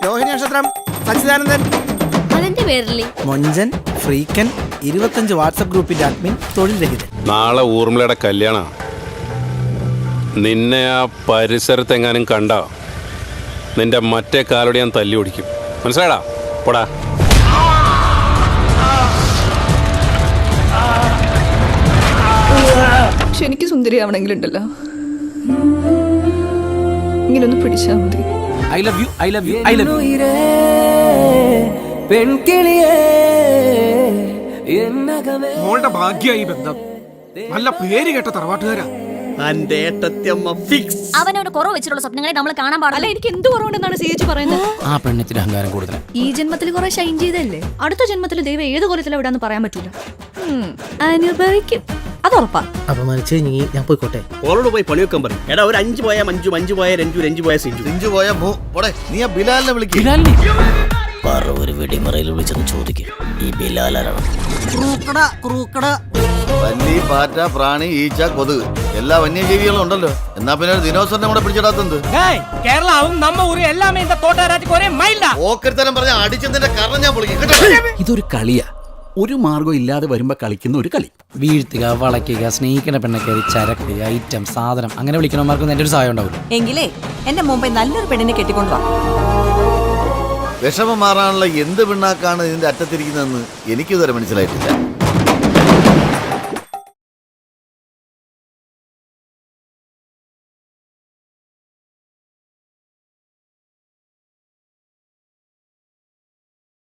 രോഹിണി നക്ഷത്രം സച്ചിദാനന്ദൻ. അതിന്റെ പേരില്ലേ മൊഞ്ചൻ, ഫ്രീക്കൻ, 25 വാട്സപ്പ് ഗ്രൂപ്പിന്റെ അഡ്മിൻ, തൊഴിൽ രഹിതൻ. നാളെ ഊർമിളയുടെ കല്യാണ. നിന്നെ ആ പരിസരത്തെങ്ങാനും കണ്ട നിന്റെ മറ്റേ കാലോടെ ഞാൻ തല്ലി ഓടിക്കും. മനസ്സിലാടാ? പോടാ. പക്ഷെ എനിക്ക് സുന്ദരിയാവണമെങ്കിലുണ്ടല്ലോ, ഇങ്ങനൊന്ന് പിടിച്ചാൽ മതി. I love you, I love you, I love you. മോളുടെ ഭാഗ്യമായി ബന്ധം. നല്ല പേര് കേട്ട തറവാട്ടുകാരാ. അവനോട് കുറവ് വെച്ചിട്ടുള്ള സ്വപ്നങ്ങളെ നമ്മൾ കാണാൻ പാടില്ല. എനിക്ക് എന്ത് കുറവുണ്ടെന്നാണ് ചേച്ചി പറയുന്നത്? ആ പെണ്ണത്തിന് അഹങ്കാരം കൂടുതലാണ്. ഈ ജന്മത്തിൽ കുറെ ഷൈൻ ചെയ്തല്ലേ, അടുത്ത ജന്മത്തിൽ ദൈവം ഏത് കൊല്ലത്തിലും വിടാന്ന് പറയാൻ പറ്റൂല. അനുഭവിക്കും, അതുറപ്പാ. അപമാനിച്ച് ഞാൻ പോയിക്കോട്ടെ. ഓളോട് പോയി പണിയൊക്കെ പറയും. എടാ ഒരു 5 പോയ മഞ്ജു, 5 പോയ രഞ്ജു, 2 പോയ സിഞ്ചു, 5 പോയ നീ ആ ബിലാലിനെ വിളിക്കും. ഒരു വെടിമറയിൽ വിളിച്ചെന്ന് ചോദിക്കും, ഈ ബിലാലാണ്. പല്ലി, പാറ്റ, പ്രാണി, ഈച്ച, കൊതുക് എല്ലാ വന്യജീവികളും ഉണ്ടല്ലോ. എന്നാ പിന്നെ ദിനോസറിനെ കൂടെ പിടിച്ചിടാത്തത്? ഓക്കരുത്തരം പറഞ്ഞ അടിച്ചതിന്റെ കാരണം ഞാൻ പൊളിക്കും. ഇതൊരു കളിയാ. ഒരു മാർഗം ഇല്ലാതെ വരുമ്പോ കളിക്കുന്ന ഒരു കളി. വീഴ്ത്തുക, വളയ്ക്കുക, സ്നേഹിക്കുന്ന പെണ്ണെ കയറി ചരക്ക്, ഐറ്റം, സാധനം അങ്ങനെ വിളിക്കണമാർക്കൊന്നും എന്റെ ഒരു സഹായം ഉണ്ടാവില്ല. എങ്കിലേ എന്റെ മുമ്പേ നല്ലൊരു പെണ്ണിനെ കെട്ടിക്കൊണ്ടുവാ. വിഷമം മാറാനുള്ള എന്ത് പിണ്ണാക്കാണ് ഇതിന്റെ അറ്റത്തിരിക്കുന്നതെന്ന് എനിക്കിതുവരെ മനസ്സിലായിട്ടില്ല.